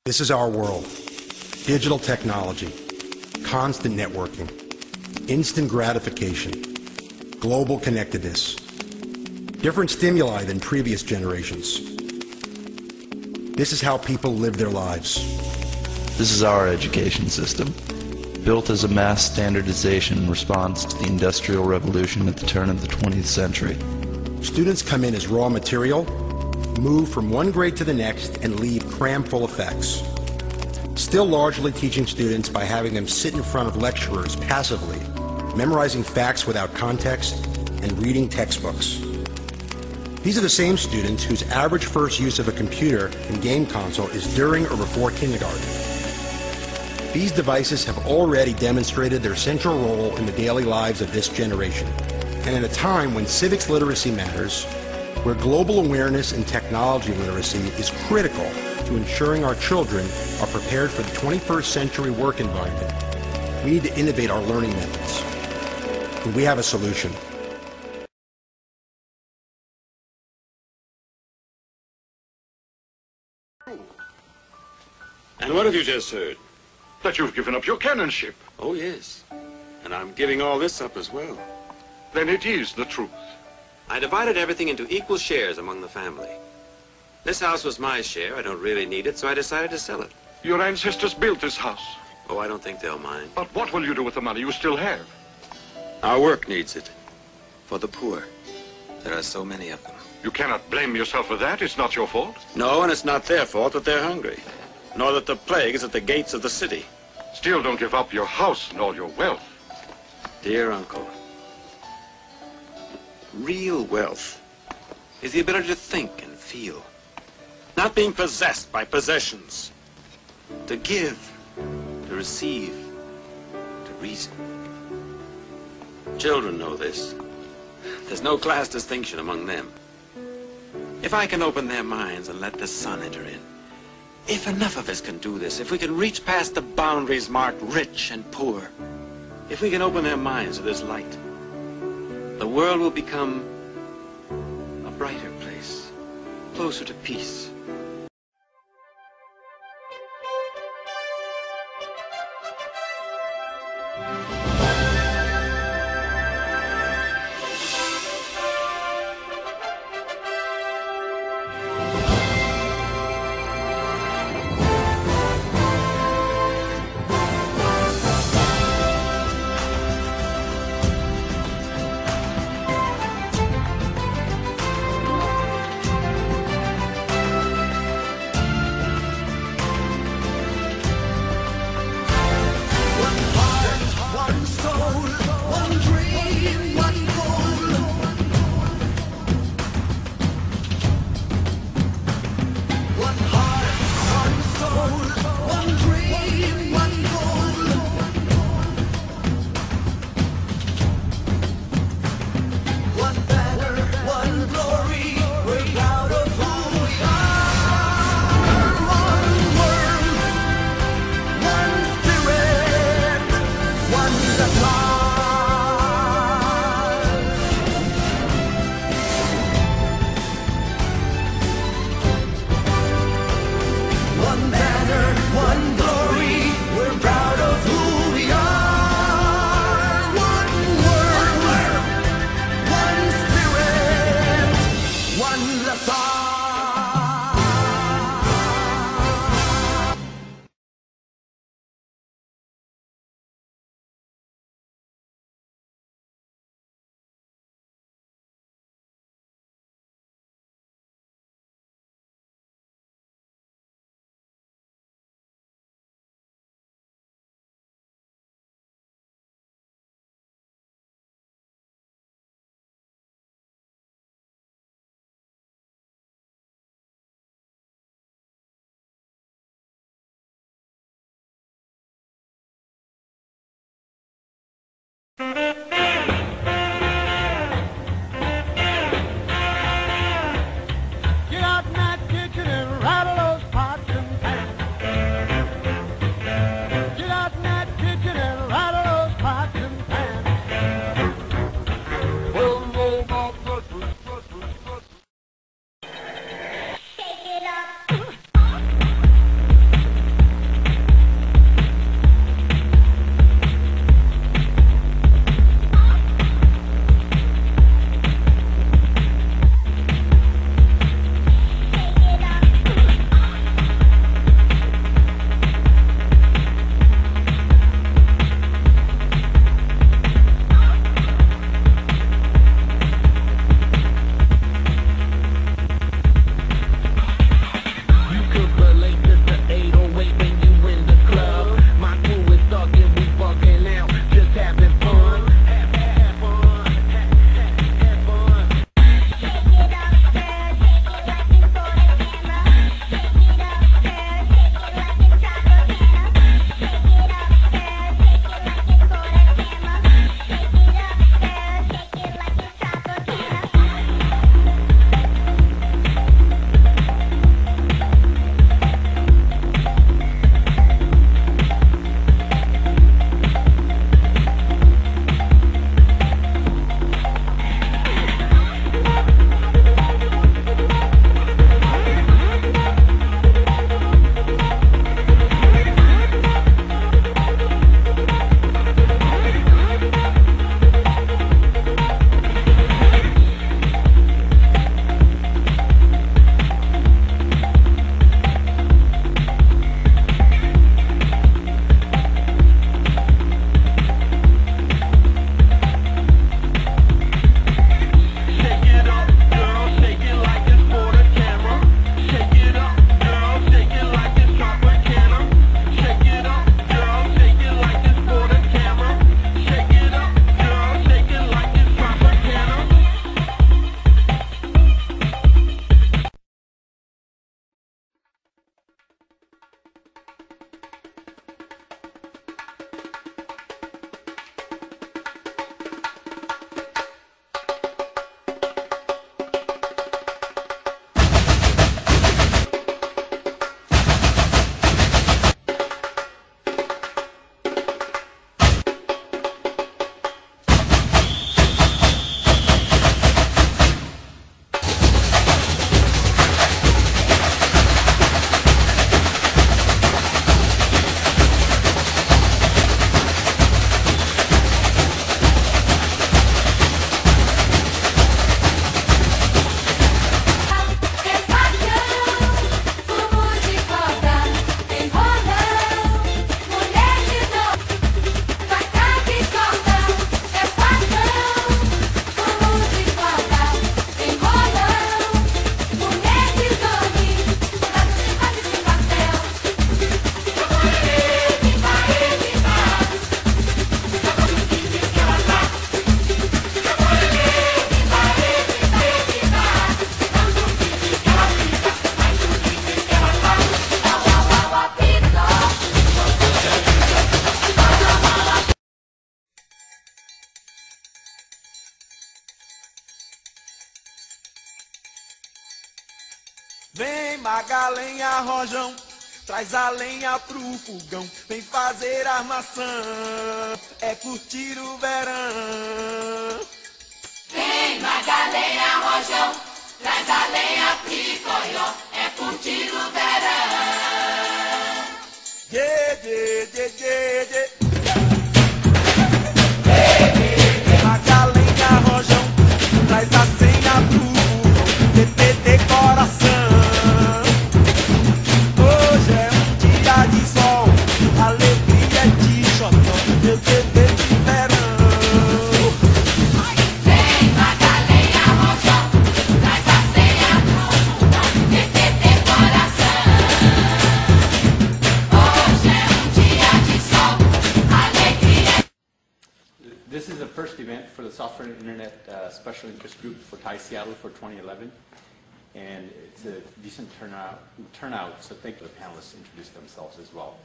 This is our world. Digital technology, constant networking, instant gratification, global connectedness, different stimuli than previous generations. This is how people live their lives. This is our education system, built as a mass standardization response to the Industrial Revolution at the turn of the 20th century. Students come in as raw material, move from one grade to the next, and leave cram full of facts. Still largely teaching students by having them sit in front of lecturers passively, memorizing facts without context, and reading textbooks. These are the same students whose average first use of a computer and game console is during or before kindergarten. These devices have already demonstrated their central role in the daily lives of this generation. And at a time when civics literacy matters, where global awareness and technology literacy is critical to ensuring our children are prepared for the 21st century work environment, we need to innovate our learning methods. And we have a solution. And what have you just heard? That you've given up your cannonship. Oh, yes. And I'm giving all this up as well. Then it is the truth. I divided everything into equal shares among the family. This house was my share. I don't really need it, so I decided to sell it. Your ancestors built this house. Oh, I don't think they'll mind. But what will you do with the money you still have? Our work needs it. For the poor. There are so many of them. You cannot blame yourself for that. It's not your fault. No, and it's not their fault that they're hungry. Nor that the plague is at the gates of the city. Still, don't give up your house and all your wealth. Dear Uncle, real wealth is the ability to think and feel. Not being possessed by possessions. To give, to receive, to reason. Children know this. There's no class distinction among them. If I can open their minds and let the sun enter in, if enough of us can do this, if we can reach past the boundaries marked rich and poor, if we can open their minds to this light, the world will become a brighter place, closer to peace. Vem Magalenha Rojão, traz a lenha pro fogão, vem fazer armação, é curtir o verão. Vem Magalenha Rojão, traz a lenha picoió, é curtir o verão. Yeah, yeah, yeah, yeah, yeah. Magalenha Rojão, traz a senha pro fogão, TTT coração. Hoje é um dia de sol, alegria de xodó, meu bebê de verão. Vem Magalenha Rojão, traz a senha pro fogão, TTT coração. Hoje é um dia de sol, alegria. This is the first event for the Software and Internet Special Interest Group for TIE Seattle for 2011, and it's a decent turnout. So thank you. The panelists introduce themselves as well.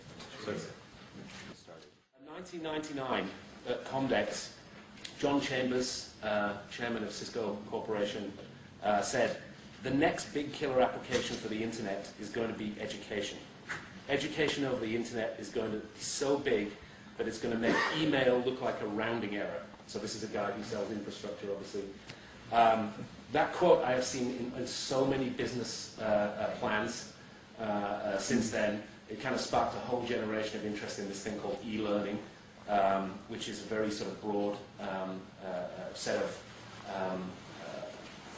So let's get started. In 1999, at Comdex, John Chambers, chairman of Cisco Corporation, said, the next big killer application for the internet is going to be education. Education over the internet is going to be so big that it's going to make email look like a rounding error. So this is a guy who sells infrastructure, obviously. That quote I have seen in so many business plans since then. It kind of sparked a whole generation of interest in this thing called e-learning, which is a very sort of broad set of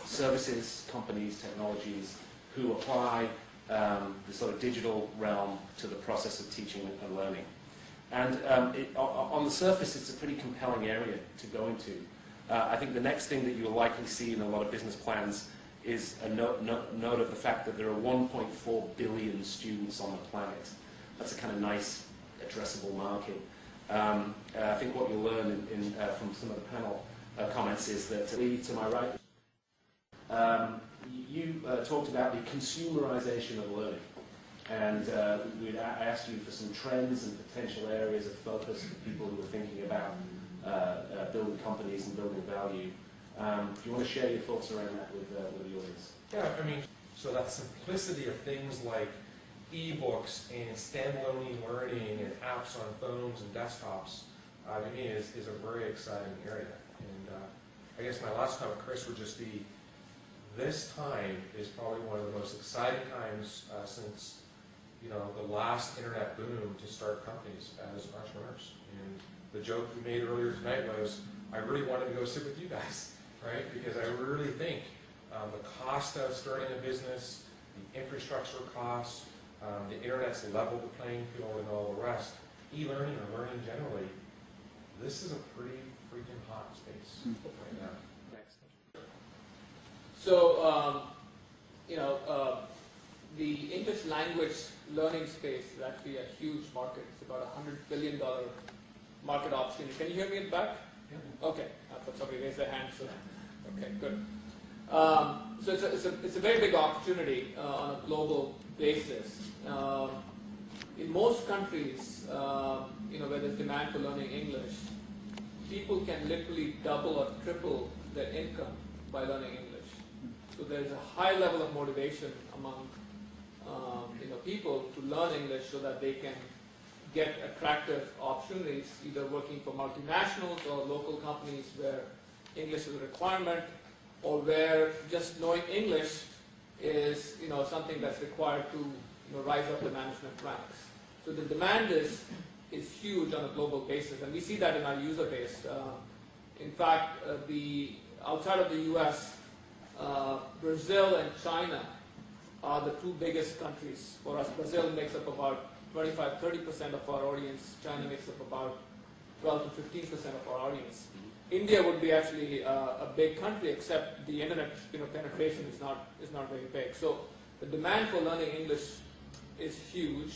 services, companies, technologies who apply the sort of digital realm to the process of teaching and learning. And on the surface, it's a pretty compelling area to go into. I think the next thing that you'll likely see in a lot of business plans is a note of the fact that there are 1.4 billion students on the planet. That's a kind of nice addressable market. I think what you'll learn from some of the panel comments is that, to my right, you talked about the consumerization of learning. And I asked you for some trends and potential areas of focus for people who are thinking about building companies and building value. Do you want to share your thoughts around that with the audience? Yeah, I mean, so that simplicity of things like e-books and standalone e-learning and apps on phones and desktops, to me is a very exciting area. And I guess my last comment, Chris, would just be this time is probably one of the most exciting times since the last internet boom to start companies as entrepreneurs. And the joke we made earlier tonight was, I really wanted to go sit with you guys, right? Because I really think the cost of starting a business, the infrastructure costs, the internet's leveled the playing field and all the rest, e-learning or learning generally, this is a pretty freaking hot space right now. Next. So, the English language learning space is actually a huge market. It's about a $100 billion market opportunity. Can you hear me in the back? Yeah. Okay. I thought somebody raised their hand. So, okay, good. So it's a very big opportunity on a global basis. In most countries, where there's demand for learning English, people can literally double or triple their income by learning English. So there's a high level of motivation among people to learn English so that they can get attractive opportunities, either working for multinationals or local companies where English is a requirement, or where just knowing English is something that's required to rise up the management ranks. So the demand is huge on a global basis, and we see that in our user base. In fact, outside of the U.S., Brazil and China are the two biggest countries for us. Brazil makes up about 25-30% of our audience. China makes up about 12 to 15% of our audience. India would be actually a big country, except the internet penetration is not very big. So the demand for learning English is huge.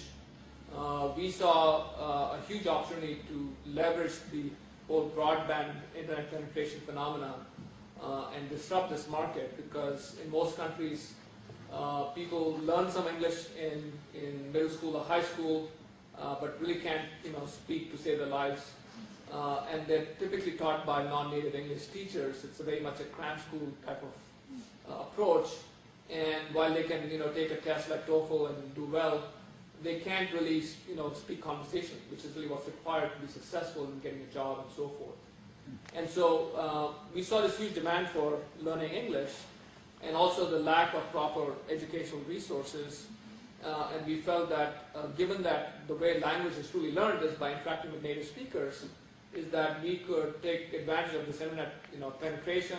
We saw a huge opportunity to leverage the whole broadband internet penetration phenomena and disrupt this market, because in most countries people learn some English in middle school or high school, but really can't speak to save their lives. And they're typically taught by non-native English teachers. It's very much a cram school type of approach. and while they can, take a test like TOEFL and do well, they can't really, speak conversation, which is really what's required to be successful in getting a job and so forth. And so we saw this huge demand for learning English, and also the lack of proper educational resources. And we felt that given that the way language is truly learned is by interacting with native speakers, is that we could take advantage of this internet penetration,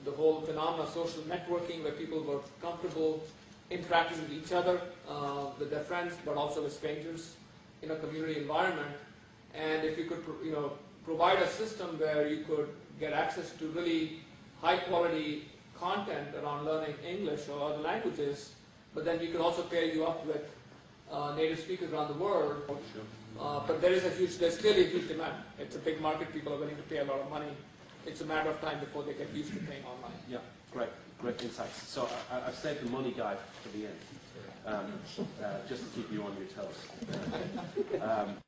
the whole phenomenon of social networking where people were comfortable interacting with each other, with their friends, but also with strangers in a community environment. And if you could provide a system where you could get access to really high quality content around learning English or other languages, but then we could also pair you up with native speakers around the world. But there's clearly a huge demand. It's a big market. People are willing to pay a lot of money. It's a matter of time before they get used to paying online. Yeah, great insights. So I've saved the money guide for the end, just to keep you on your toes.